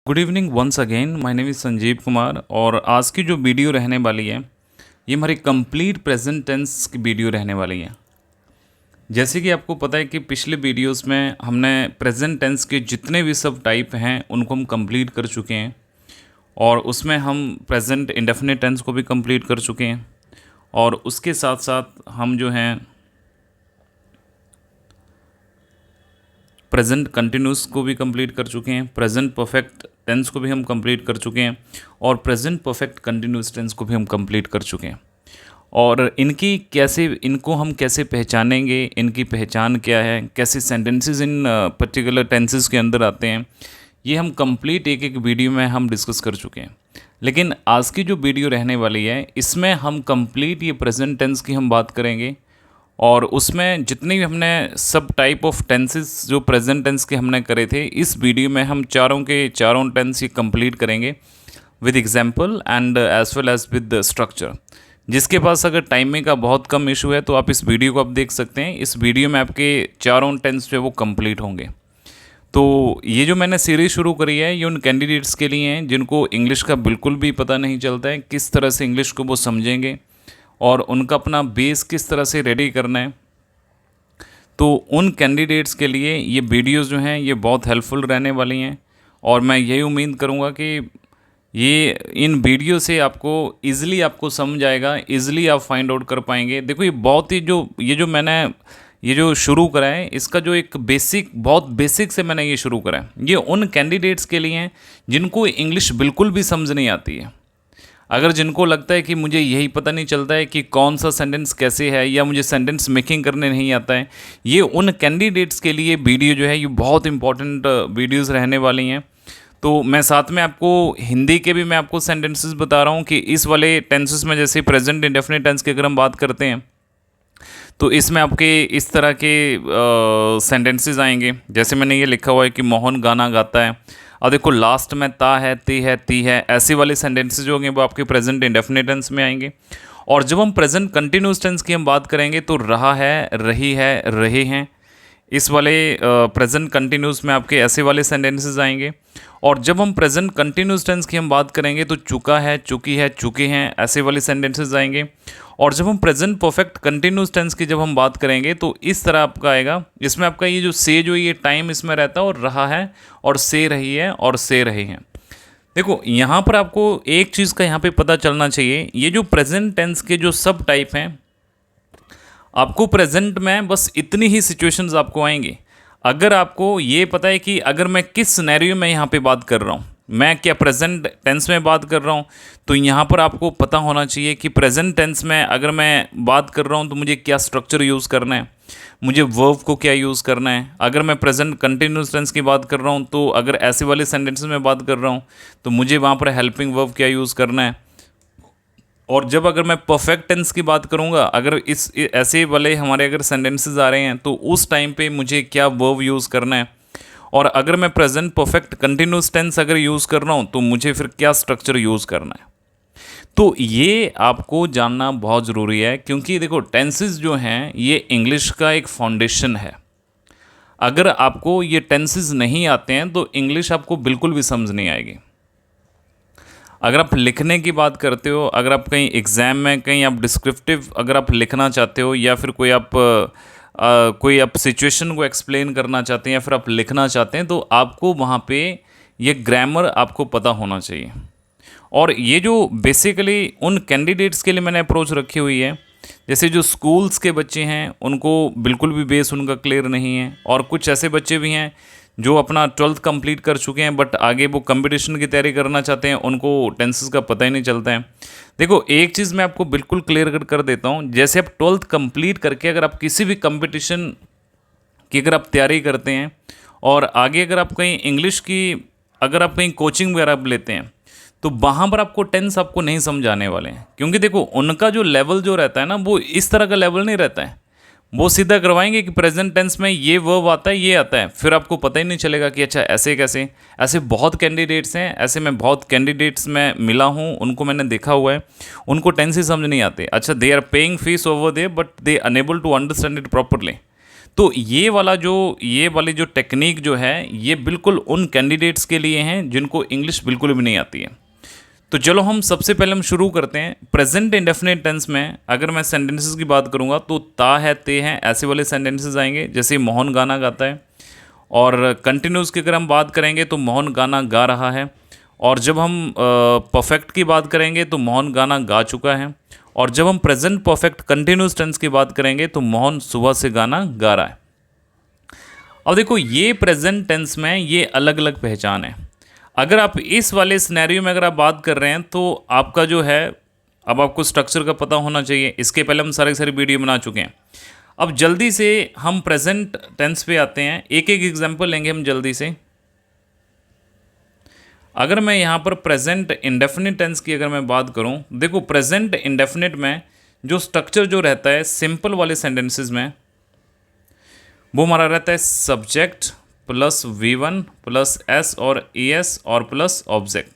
Good evening once again. My name is Sanjeev Kumar और आज की जो वीडियो रहने वाली है ये हमारी कंप्लीट प्रेजेंट टेंस की वीडियो रहने वाली है। जैसे कि आपको पता है कि पिछले वीडियोस में हमने प्रेजेंट टेंस के जितने भी सब टाइप हैं उनको हम कंप्लीट कर चुके हैं और उसमें हम प्रेजेंट इंडेफिनिट टेंस को भी कंप्लीट कर चुके हैं और उसके साथ साथ हम जो हैं प्रेजेंट कंटिन्यूस को भी कंप्लीट कर चुके हैं, प्रेजेंट परफेक्ट टेंस को भी हम कंप्लीट कर चुके हैं और प्रेजेंट परफेक्ट कंटिन्यूस टेंस को भी हम कंप्लीट कर चुके हैं। और इनको हम कैसे पहचानेंगे, इनकी पहचान क्या है, कैसे सेंटेंसेस इन पर्टिकुलर टेंसेस के अंदर आते हैं, ये हम कंप्लीट एक एक वीडियो में हम डिस्कस कर चुके हैं। लेकिन आज की जो वीडियो रहने वाली है इसमें हम कंप्लीट ये प्रेजेंट टेंस की हम बात करेंगे और उसमें जितनी भी हमने सब टाइप ऑफ टेंसेस जो प्रेजेंट टेंस के हमने करे थे इस वीडियो में हम चारों के चारों टेंस ये कंप्लीट करेंगे with example and as well as with structure. जिसके पास अगर टाइमिंग का बहुत कम इशू है तो आप इस वीडियो को आप देख सकते हैं। इस वीडियो में आपके चारों टेंस जो है वो कंप्लीट होंगे। तो ये जो मैंने सीरीज़ शुरू करी है ये उन कैंडिडेट्स के लिए हैं जिनको इंग्लिश का बिल्कुल भी पता नहीं चलता है, किस तरह से इंग्लिश को वो समझेंगे और उनका अपना बेस किस तरह से रेडी करना है। तो उन कैंडिडेट्स के लिए ये वीडियोस जो हैं ये बहुत हेल्पफुल रहने वाली हैं और मैं यही उम्मीद करूँगा कि ये इन वीडियो से आपको ईज़िली आपको समझ आएगा, ईज़िली आप फाइंड आउट कर पाएंगे। देखो ये बहुत ही मैंने ये जो शुरू करा है इसका जो एक बहुत बेसिक से मैंने ये शुरू करा है, ये उन कैंडिडेट्स के लिए हैं जिनको इंग्लिश बिल्कुल भी समझ नहीं आती है। अगर जिनको लगता है कि मुझे यही पता नहीं चलता है कि कौन सा सेंटेंस कैसे है या मुझे सेंटेंस मेकिंग करने नहीं आता है, ये उन कैंडिडेट्स के लिए वीडियो जो है ये बहुत इंपॉर्टेंट वीडियोस रहने वाली हैं। तो मैं साथ में आपको हिंदी के भी मैं आपको सेंटेंसेस बता रहा हूँ कि इस वाले टेंसेस में जैसे प्रेजेंट इंडेफिनिट टेंस की अगर हम बात करते हैं तो इसमें आपके इस तरह के सेंटेंसेस आएंगे। जैसे मैंने ये लिखा हुआ है कि मोहन गाना गाता है और देखो लास्ट में ता है, ती है, ऐसे वाले सेंटेंसेस जो होंगे वो आपके प्रेजेंट इंडेफिनिट टेंस में आएंगे। और जब हम प्रेजेंट कंटिन्यूस टेंस की हम बात करेंगे तो रहा है, रही है, रहे हैं, इस वाले प्रेजेंट कंटिन्यूस में आपके ऐसे वाले सेंटेंसेस आएंगे। और जब हम प्रेजेंट कंटिन्यूस टेंस की हम बात करेंगे तो चुका है, चुकी है, चुके हैं, ऐसे वाले सेंटेंसेस आएंगे। और जब हम प्रेजेंट परफेक्ट कंटिन्यूस टेंस की जब हम बात करेंगे तो इस तरह आपका आएगा, इसमें आपका ये जो से जो ये टाइम इसमें रहता है और रहा है और से रही है और से रहे हैं। देखो यहाँ पर आपको एक चीज़ का यहाँ पे पता चलना चाहिए, ये जो प्रेजेंट टेंस के जो सब टाइप हैं आपको प्रेजेंट में बस इतनी ही सिचुएशंस आपको आएंगी। अगर आपको ये पता है कि अगर मैं किस सिनेरियो में यहाँ पे बात कर रहा हूँ, मैं क्या प्रेजेंट टेंस में बात कर रहा हूँ, तो यहाँ पर आपको पता होना चाहिए कि प्रेजेंट टेंस में अगर मैं बात कर रहा हूँ तो मुझे क्या स्ट्रक्चर यूज़ करना है, मुझे वर्ब को क्या यूज़ करना है। अगर मैं प्रेजेंट कंटिन्यूस टेंस की बात कर रहा हूँ तो अगर ऐसे वाले सेंटेंसेस में बात कर रहा हूँ तो मुझे वहाँ पर हेल्पिंग वर्ब क्या यूज़ करना है। और जब अगर मैं परफेक्ट टेंस की बात करूँगा, अगर ऐसे वाले हमारे अगर सेंटेंसेस आ रहे हैं तो उस टाइम पे मुझे क्या वर्ब यूज़ करना है। और अगर मैं प्रेजेंट परफेक्ट कंटिन्यूस टेंस अगर यूज़ कर रहा हूँ तो मुझे फिर क्या स्ट्रक्चर यूज़ करना है। तो ये आपको जानना बहुत ज़रूरी है क्योंकि देखो टेंसेस जो हैं ये इंग्लिश का एक फाउंडेशन है। अगर आपको ये टेंसेस नहीं आते हैं तो इंग्लिश आपको बिल्कुल भी समझ नहीं आएगी। अगर आप लिखने की बात करते हो, अगर आप कहीं एग्ज़ाम में कहीं आप डिस्क्रिप्टिव अगर आप लिखना चाहते हो या फिर कोई आप सिचुएशन को एक्सप्लेन करना चाहते हैं या फिर आप लिखना चाहते हैं तो आपको वहाँ पे ये ग्रामर आपको पता होना चाहिए। और ये जो बेसिकली उन कैंडिडेट्स के लिए मैंने अप्रोच रखी हुई है, जैसे जो स्कूल्स के बच्चे हैं उनको बिल्कुल भी बेस उनका क्लियर नहीं है और कुछ ऐसे बच्चे भी हैं जो अपना 12th कंप्लीट कर चुके हैं बट आगे वो कंपटीशन की तैयारी करना चाहते हैं, उनको टेंसेस का पता ही नहीं चलता है। देखो एक चीज़ मैं आपको बिल्कुल क्लियर कर देता हूँ, जैसे आप 12th कंप्लीट करके अगर आप किसी भी कंपटीशन की अगर आप तैयारी करते हैं और आगे अगर आप कहीं इंग्लिश की अगर आप कहीं कोचिंग वगैरह आप लेते हैं तो वहाँ पर आपको टेंस आपको नहीं समझाने वाले हैं क्योंकि देखो उनका जो लेवल जो रहता है ना वो इस तरह का लेवल नहीं रहता है। वो सीधा करवाएंगे कि प्रेजेंट टेंस में ये वर्ब आता है, ये आता है, फिर आपको पता ही नहीं चलेगा कि अच्छा ऐसे कैसे। ऐसे बहुत कैंडिडेट्स हैं, ऐसे मैं बहुत कैंडिडेट्स में मिला हूँ, उनको मैंने देखा हुआ है, उनको टेंस ही समझ नहीं आते। अच्छा they are paying fees over they but they unable to understand it properly. तो ये वाली जो टेक्निक जो है ये बिल्कुल उन कैंडिडेट्स के लिए हैं जिनको इंग्लिश बिल्कुल भी नहीं आती है। तो चलो हम सबसे पहले हम शुरू करते हैं। प्रेजेंट इंडेफिनिट टेंस में अगर मैं सेंटेंसेस की बात करूंगा तो ता है, ते हैं, ऐसे वाले सेंटेंसेस आएंगे, जैसे मोहन गाना गाता है। और कंटिन्यूस की अगर हम बात करेंगे तो मोहन गाना गा रहा है। और जब हम परफेक्ट की बात करेंगे तो मोहन गाना गा चुका है। और जब हम प्रेजेंट परफेक्ट कंटिन्यूस टेंस की बात करेंगे तो मोहन सुबह से गाना गा रहा है। अब देखो ये प्रेजेंट टेंस में ये अलग अलग पहचान है। अगर आप इस वाले सिनेरियो में अगर आप बात कर रहे हैं तो आपका जो है, अब आपको स्ट्रक्चर का पता होना चाहिए। इसके पहले हम सारे सारे वीडियो बना चुके हैं। अब जल्दी से हम प्रेजेंट टेंस पे आते हैं, एक एक एग्जांपल लेंगे हम जल्दी से। अगर मैं यहाँ पर प्रेजेंट इंडेफिनिट टेंस की अगर मैं बात करूँ, देखो प्रेजेंट इंडेफिनिट में जो स्ट्रक्चर जो रहता है सिंपल वाले सेंटेंसेस में, वो हमारा रहता है subject plus V1 plus S और ES और प्लस ऑब्जेक्ट।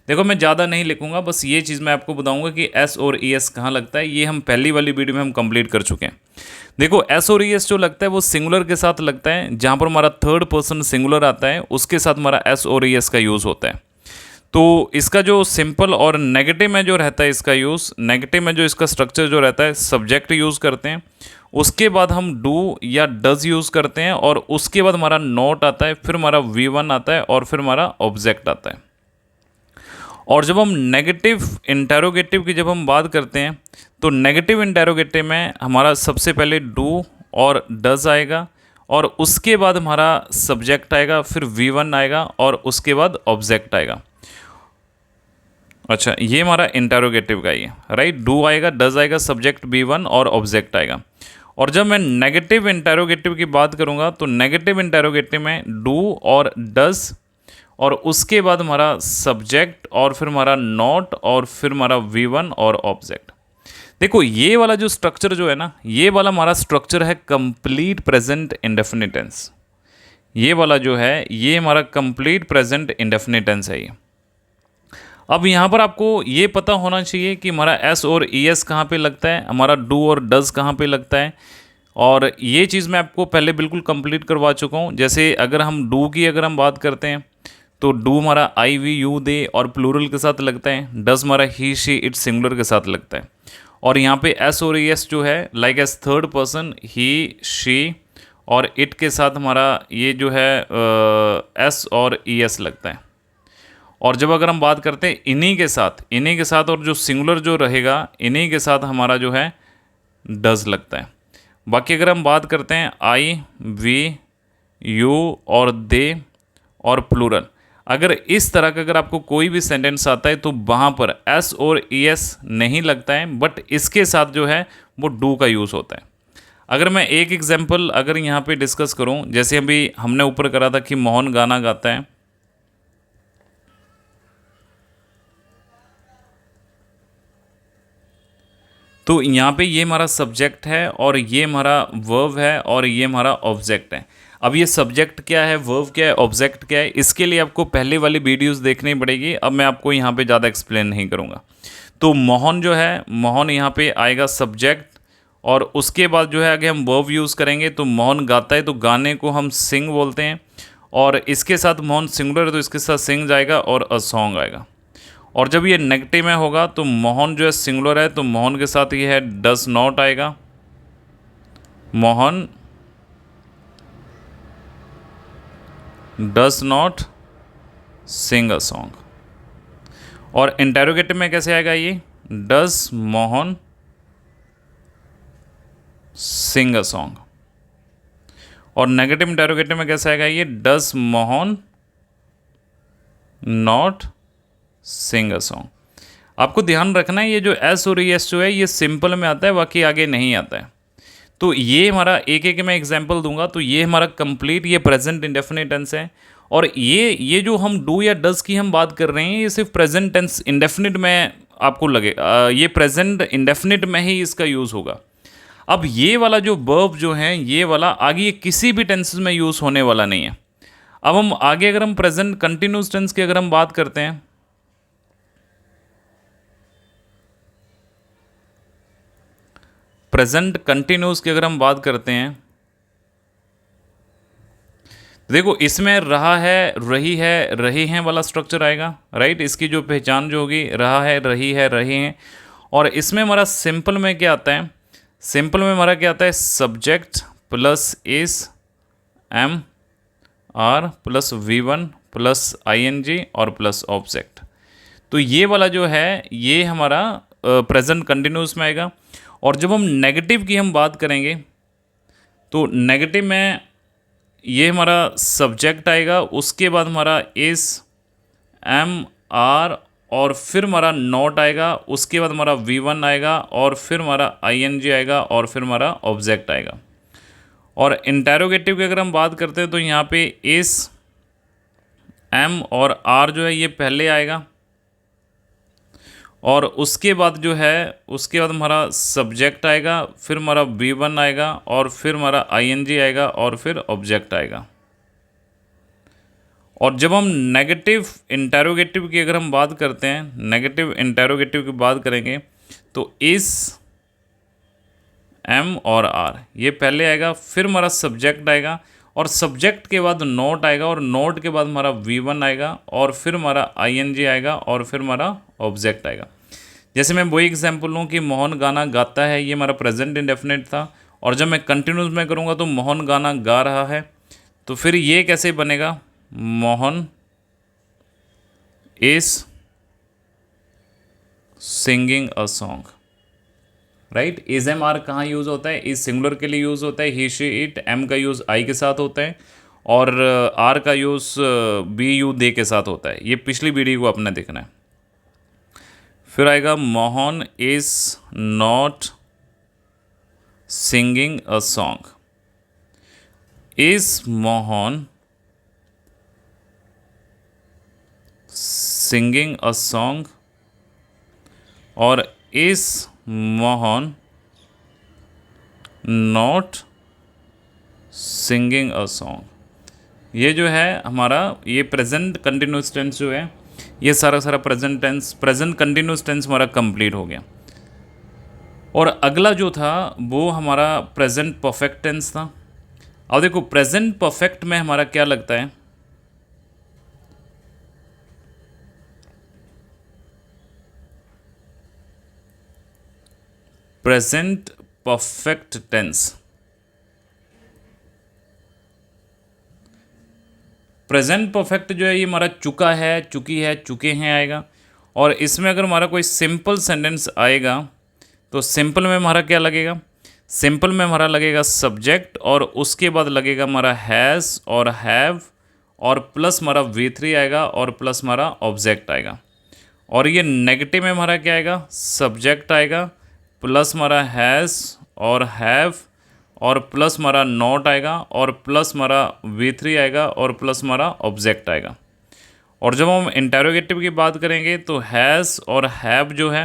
देखो मैं ज़्यादा नहीं लिखूंगा, बस ये चीज़ मैं आपको बताऊंगा कि S और ES कहाँ लगता है। ये हम पहली वाली वीडियो में हम कंप्लीट कर चुके हैं। देखो S और ES जो लगता है वो सिंगुलर के साथ लगता है, जहाँ पर हमारा थर्ड पर्सन सिंगुलर आता है उसके साथ हमारा S और ES का यूज़ होता है। तो इसका जो सिंपल और नेगेटिव में जो रहता है इसका यूज़, नेगेटिव में जो इसका स्ट्रक्चर जो रहता है सब्जेक्ट यूज़ करते हैं, उसके बाद हम डू या डज यूज़ करते हैं, और उसके बाद हमारा नॉट आता है, फिर हमारा V1 आता है और फिर हमारा ऑब्जेक्ट आता है। और जब हम नेगेटिव इंटेरोगेटिव की जब हम बात करते हैं तो नेगेटिव इंटेरोगेटिव में हमारा सबसे पहले डू और डज आएगा, और उसके बाद हमारा सब्जेक्ट आएगा, फिर V1 आएगा और उसके बाद ऑब्जेक्ट आएगा। अच्छा, ये हमारा इंटेरोगेटिव का ही है, राइट। डू आएगा, डज आएगा, सब्जेक्ट V1 और ऑब्जेक्ट आएगा। और जब मैं नेगेटिव इंटेरोगेटिव की बात करूंगा तो नेगेटिव इंटेरोगेटिव में डू और डज, और उसके बाद हमारा सब्जेक्ट और फिर हमारा नॉट और फिर हमारा V1 और ऑब्जेक्ट। देखो ये वाला जो स्ट्रक्चर जो है ना, ये वाला हमारा स्ट्रक्चर है कंप्लीट प्रेजेंट इंडेफिनिट टेंस। ये वाला जो है ये हमारा कंप्लीट प्रेजेंट इंडेफिनिट टेंस है ये। अब यहाँ पर आपको ये पता होना चाहिए कि हमारा S और ES कहाँ पे लगता है, हमारा डू और डज कहाँ पे लगता है। और ये चीज़ मैं आपको पहले बिल्कुल कंप्लीट करवा चुका हूँ। जैसे अगर हम डू की अगर हम बात करते हैं तो डू हमारा I we you they और प्लूरल के साथ लगता है। डज हमारा ही शी इट सिंगुलर के साथ लगता है। और यहाँ पे S और ES जो है like as third person he she और इट के साथ हमारा ये जो है S और ES लगता है। और जब अगर हम बात करते हैं इन्हीं के साथ और जो सिंगुलर जो रहेगा इन्हीं के साथ हमारा जो है डज लगता है। बाकी अगर हम बात करते हैं I we you और दे और प्लूरल, अगर इस तरह का अगर आपको कोई भी सेंटेंस आता है तो वहाँ पर S और ES नहीं लगता है, बट इसके साथ जो है वो डू का यूज़ होता है। अगर मैं एक एग्जांपल अगर यहाँ पे डिस्कस करूँ, जैसे अभी हमने ऊपर करा था कि मोहन गाना गाता है, तो यहाँ पे ये हमारा सब्जेक्ट है और ये हमारा वर्ब है और ये हमारा ऑब्जेक्ट है। अब ये सब्जेक्ट क्या है, वर्ब क्या है, ऑब्जेक्ट क्या है, इसके लिए आपको पहले वाली वीडियोस देखनी पड़ेगी। अब मैं आपको यहाँ पे ज़्यादा एक्सप्लेन नहीं करूँगा। तो मोहन जो है, मोहन यहाँ पे आएगा सब्जेक्ट, और उसके बाद जो है आगे हम वर्ब यूज़ करेंगे। तो मोहन गाता है तो गाने को हम सिंग बोलते हैं, और इसके साथ मोहन सिंगुलर है तो इसके साथ सिंग जाएगा और अ सॉन्ग आएगा। और जब ये नेगेटिव में होगा तो मोहन जो है सिंगुलर है तो मोहन के साथ ये है डज नॉट आएगा, Mohan does not sing a song. और इंटेरोगेटिव में कैसे आएगा ये, does Mohan sing a song. और नेगेटिव इंटेरोगेटिव में कैसे आएगा ये, does Mohan not sing a song. आपको ध्यान रखना है ये जो एस और एस जो है ये सिंपल में आता है, बाकी आगे नहीं आता है। तो ये हमारा एक एक मैं एग्जांपल दूंगा। तो ये हमारा कंप्लीट ये प्रेजेंट इंडेफिनिट टेंस है। और ये जो हम डू या डज की हम बात कर रहे हैं ये सिर्फ प्रेजेंट टेंस इंडेफिनिट में आपको लगे, ये प्रेजेंट इंडेफिनिट में ही इसका यूज़ होगा। अब ये वाला जो वर्ब जो है ये वाला आगे ये किसी भी टेंसेस में यूज़ होने वाला नहीं है। अब हम आगे अगर हम प्रेजेंट कंटिन्यूस टेंस की अगर हम बात करते हैं, प्रेजेंट कंटिन्यूस की अगर हम बात करते हैं देखो इसमें रहा है, रही है, रहे हैं वाला स्ट्रक्चर आएगा, राइट। इसकी जो पहचान जो होगी, रहा है, रही है, रहे हैं। और इसमें हमारा सिंपल में क्या आता है, सिंपल में हमारा क्या आता है, subject plus is am are plus V1 plus ING और प्लस ऑब्जेक्ट। तो ये वाला जो है ये हमारा प्रेजेंट कंटिन्यूस में आएगा। और जब हम नेगेटिव की हम बात करेंगे तो नेगेटिव में ये हमारा सब्जेक्ट आएगा, उसके बाद हमारा इस एम आर और फिर हमारा नॉट आएगा, उसके बाद हमारा V1 आएगा और फिर हमारा ING आएगा और फिर हमारा ऑब्जेक्ट आएगा। और इंटेरोगेटिव की अगर हम बात करते हैं तो यहाँ पे इस एम और आर जो है ये पहले आएगा, और उसके बाद जो है उसके बाद हमारा सब्जेक्ट आएगा, फिर हमारा V1 आएगा और फिर हमारा ING आएगा और फिर ऑब्जेक्ट आएगा। और जब हम नेगेटिव इंटेरोगेटिव की अगर हम बात करते हैं, नेगेटिव इंटेरोगेटिव की बात करेंगे तो इस एम और आर ये पहले आएगा, फिर हमारा सब्जेक्ट आएगा और सब्जेक्ट के बाद नोट आएगा और नोट के बाद हमारा V1 आएगा और फिर हमारा ING आएगा और फिर हमारा ऑब्जेक्ट आएगा। जैसे मैं वही एग्जांपल लूँ कि मोहन गाना गाता है, ये हमारा प्रेजेंट इंडेफिनिट था, और जब मैं कंटिन्यूस में करूँगा तो मोहन गाना गा रहा है, तो फिर ये कैसे बनेगा, Mohan is singing a song, right. Is am are कहाँ यूज़ होता है, इज सिंगुलर के लिए यूज़ होता है, ही शी इट। एम का यूज़ आई के साथ होता है और आर का यूज़ बी यू दे के साथ होता है। ये पिछली वीडियो को आपने देखना है। फिर आएगा Mohan is not singing a song, is Mohan singing a song और is Mohan not singing a song. ये जो है हमारा ये प्रेजेंट कंटिन्यूस टेंस जो है, ये सारा सारा present tense, present continuous tense हमारा कंप्लीट हो गया। और अगला जो था वो हमारा प्रेजेंट परफेक्ट टेंस था। अब देखो प्रेजेंट परफेक्ट में हमारा क्या लगता है, present perfect tense, present perfect जो है ये हमारा चुका है, चुकी है, चुके हैं आएगा। और इसमें अगर हमारा कोई सिंपल सेंटेंस आएगा तो सिंपल में हमारा क्या लगेगा, सिंपल में हमारा लगेगा सब्जेक्ट और उसके बाद लगेगा हमारा हैज़ और हैव और प्लस हमारा V3 आएगा और प्लस हमारा ऑब्जेक्ट आएगा। और ये नेगेटिव में हमारा क्या आएगा, सब्जेक्ट आएगा प्लस हमारा हैज़ और हैव और प्लस हमारा नॉट आएगा और प्लस हमारा V3 आएगा और प्लस हमारा ऑब्जेक्ट आएगा। और जब हम इंटेरोगेटिव की बात करेंगे तो हैज़ और हैव जो है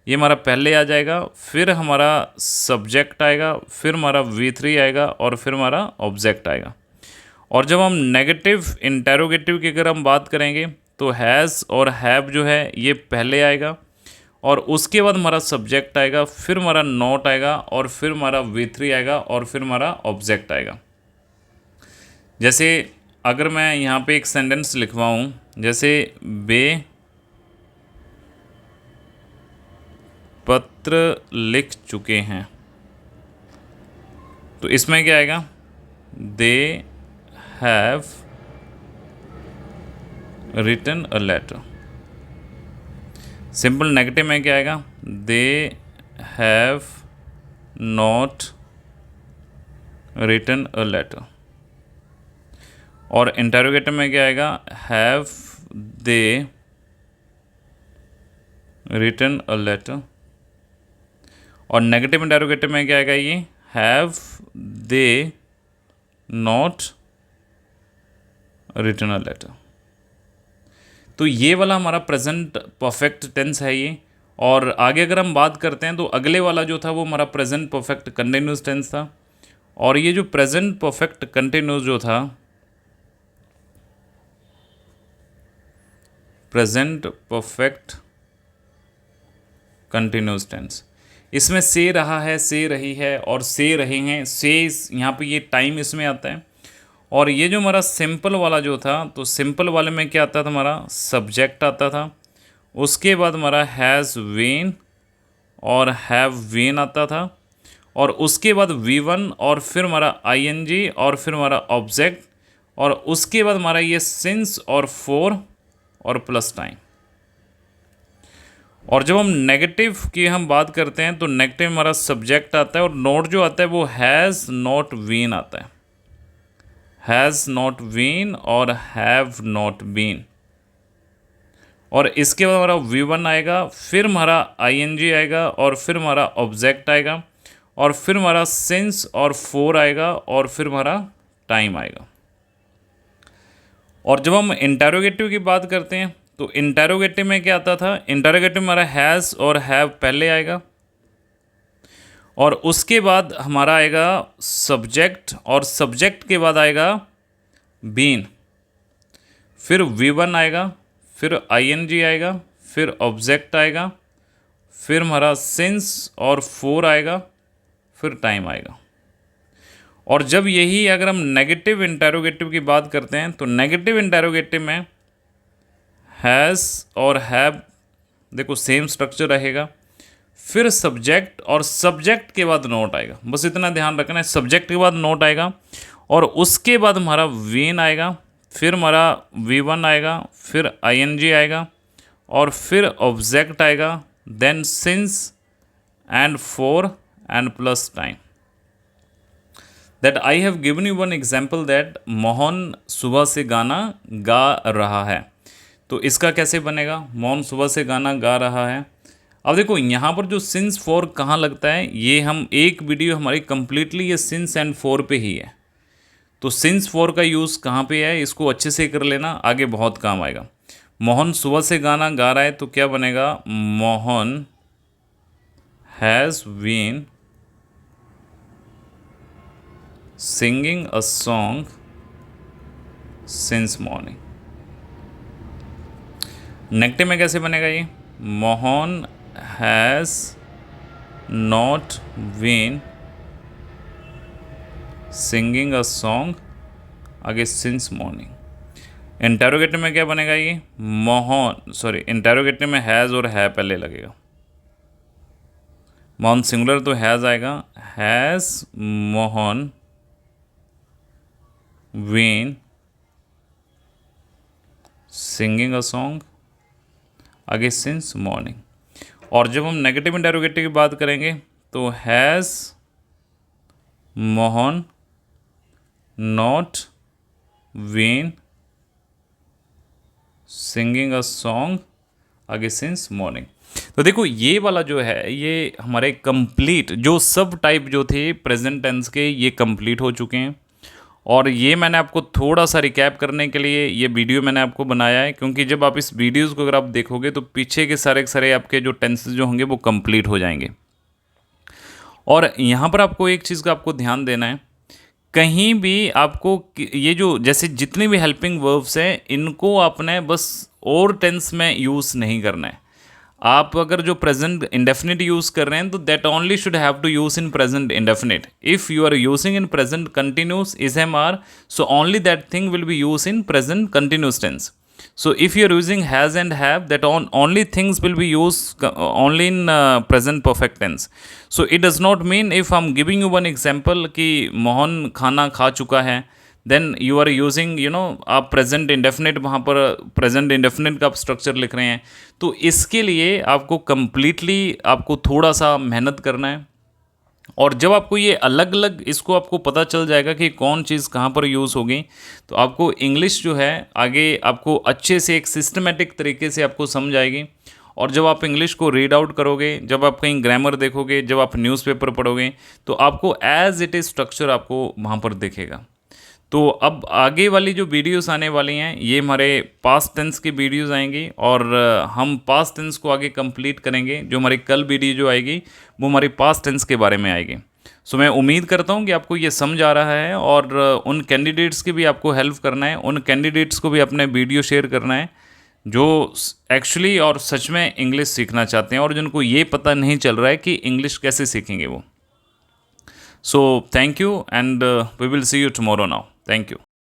ये हमारा पहले आ जाएगा, फिर हमारा सब्जेक्ट आएगा, फिर हमारा V3 आएगा और फिर हमारा ऑब्जेक्ट आएगा। और जब हम नेगेटिव इंटेरोगेटिव की अगर हम बात करेंगे तो हैज़ और हैव जो है ये पहले आएगा और उसके बाद हमारा सब्जेक्ट आएगा, फिर हमारा नॉट आएगा और फिर हमारा V3 आएगा और फिर हमारा ऑब्जेक्ट आएगा। जैसे अगर मैं यहाँ पे एक सेंटेंस लिखवाऊँ, जैसे बे पत्र लिख चुके हैं, तो इसमें क्या आएगा, they have written a letter. Simple negative में क्या आएगा, they have not written a letter. और इंटेरोगेटिव में क्या आएगा, have they written a letter. और नेगेटिव इंटेरोगेटिव में क्या आएगा, ये have they not written a letter. तो ये वाला हमारा प्रेजेंट परफेक्ट टेंस है ये। और आगे अगर हम बात करते हैं तो अगले वाला जो था वो हमारा प्रेजेंट परफेक्ट कंटिन्यूस टेंस था। और ये जो प्रेजेंट परफेक्ट कंटिन्यूस जो था, प्रेजेंट परफेक्ट कंटिन्यूस टेंस, इसमें से रहा है, से रही है और से रहे हैं। से यहाँ पे ये टाइम इसमें आता है। और ये जो हमारा सिंपल वाला जो था, तो सिंपल वाले में क्या आता था, हमारा सब्जेक्ट आता था, उसके बाद हमारा हैज़ बीन और हैव बीन आता था, और उसके बाद V1 और फिर हमारा ING और फिर हमारा ऑब्जेक्ट, और उसके बाद हमारा ये सिंस और फॉर और प्लस टाइम। और जब हम नेगेटिव की हम बात करते हैं तो नेगेटिव हमारा सब्जेक्ट आता है, और नोट जो आता है वो हैज़ नॉट बीन आता है, हैज़ नॉट बीन और हैव नॉट बीन। और इसके बाद हमारा V1 आएगा, फिर हमारा ING आएगा, और फिर हमारा ऑब्जेक्ट आएगा, और फिर हमारा सिंस और फॉर आएगा, और फिर हमारा टाइम आएगा। और जब हम इंटरोगेटिव की बात करते हैं तो इंटरोगेटिव में क्या आता था, इंटरोगेटिव में हमारा हैज़ और हैव पहले आएगा, और उसके बाद हमारा आएगा सब्जेक्ट, और सब्जेक्ट के बाद आएगा बीन, फिर V1 आएगा, फिर ING आएगा, फिर ऑब्जेक्ट आएगा, फिर हमारा सिंस और फॉर आएगा, फिर टाइम आएगा। और जब यही अगर हम नेगेटिव इंटरोगेटिव की बात करते हैं तो नेगेटिव इंटरोगेटिव में हैज़ और हैव, देखो सेम स्ट्रक्चर रहेगा, फिर सब्जेक्ट, और सब्जेक्ट के बाद नोट आएगा, बस इतना ध्यान रखना है, सब्जेक्ट के बाद नोट आएगा, और उसके बाद हमारा बीन आएगा, फिर हमारा V1 आएगा, फिर ING आएगा, और फिर ऑब्जेक्ट आएगा, then since and for and plus time. That I have given you one example that Mohan सुबह से गाना गा रहा है। तो इसका कैसे बनेगा, मोहन सुबह से गाना गा रहा है। अब देखो यहाँ पर जो सिंस फॉर कहाँ लगता है, ये हम एक वीडियो हमारी कंप्लीटली ये सिंस एंड फॉर पे ही है। तो सिंस फॉर का यूज़ कहाँ पे है, इसको अच्छे से कर लेना, आगे बहुत काम आएगा। मोहन सुबह से गाना गा रहा है तो क्या बनेगा, Mohan has been singing a song since morning. Negative में कैसे बनेगा ये, Mohan has not been singing a song आगे सिंस मॉर्निंग। इंटरोगेटिव में क्या बनेगा ये, इंटरोगेटिव में हैज़ और है पहले लगेगा, मोहन सिंगुलर तो हैज़ आएगा, has Mohan been singing a song आगे सिंस मॉर्निंग। और जब हम नेगेटिव इंटरोगेटिव की बात करेंगे तो has Mohan not been singing a song आगे सिंस मॉर्निंग। तो देखो ये वाला जो है ये हमारे कंप्लीट जो सब टाइप जो थे प्रेजेंट टेंस के ये कंप्लीट हो चुके हैं। और ये मैंने आपको थोड़ा सा रिकैप करने के लिए ये वीडियो मैंने आपको बनाया है, क्योंकि जब आप इस वीडियोज़ को अगर आप देखोगे तो पीछे के सारे आपके जो टेंसेस जो होंगे वो कंप्लीट हो जाएंगे। और यहाँ पर आपको एक चीज़ का आपको ध्यान देना है, कहीं भी आपको ये जो जैसे जितने भी हेल्पिंग वर्ब्स हैं इनको आपने बस और टेंस में यूज़ नहीं करना है। आप अगर जो प्रेजेंट इंडेफिनिट यूज़ कर रहे हैं तो that only should have to use in present indefinite. If you are using in present continuous ISMR, so only that thing will be use in present continuous tense. So if you are using has and have, that only things will be used only in present perfect tense. So it does not mean if I'm giving you one example कि मोहन खाना खा चुका है, then you are using आप present indefinite वहाँ पर present indefinite का आप स्ट्रक्चर लिख रहे हैं। तो इसके लिए आपको कम्प्लीटली आपको थोड़ा सा मेहनत करना है। और जब आपको ये अलग अलग इसको आपको पता चल जाएगा कि कौन चीज़ कहाँ पर यूज़ होगी, तो आपको इंग्लिश जो है आगे आपको अच्छे से एक सिस्टमेटिक तरीके से आपको समझ आएगी। और जब आप इंग्लिश को रीड आउट करोगे, जब आप कहीं ग्रामर देखोगे, जब आप न्यूज़पेपर पढ़ोगे, तो आपको एज इट इज़ स्ट्रक्चर आपको वहाँ पर दिखेगा। तो अब आगे वाली जो वीडियोस आने वाली हैं ये हमारे पास्ट टेंस की वीडियोस आएंगी, और हम पास्ट टेंस को आगे कंप्लीट करेंगे। जो हमारी कल वीडियो जो आएगी वो हमारी पास्ट टेंस के बारे में आएगी। सो मैं उम्मीद करता हूँ कि आपको ये समझ आ रहा है, और उन कैंडिडेट्स की भी आपको हेल्प करना है, उन कैंडिडेट्स को भी अपने वीडियो शेयर करना है जो एक्चुअली और सच में इंग्लिश सीखना चाहते हैं और जिनको ये पता नहीं चल रहा है कि इंग्लिश कैसे सीखेंगे वो। So thank you, and we will see you tomorrow now. Thank you.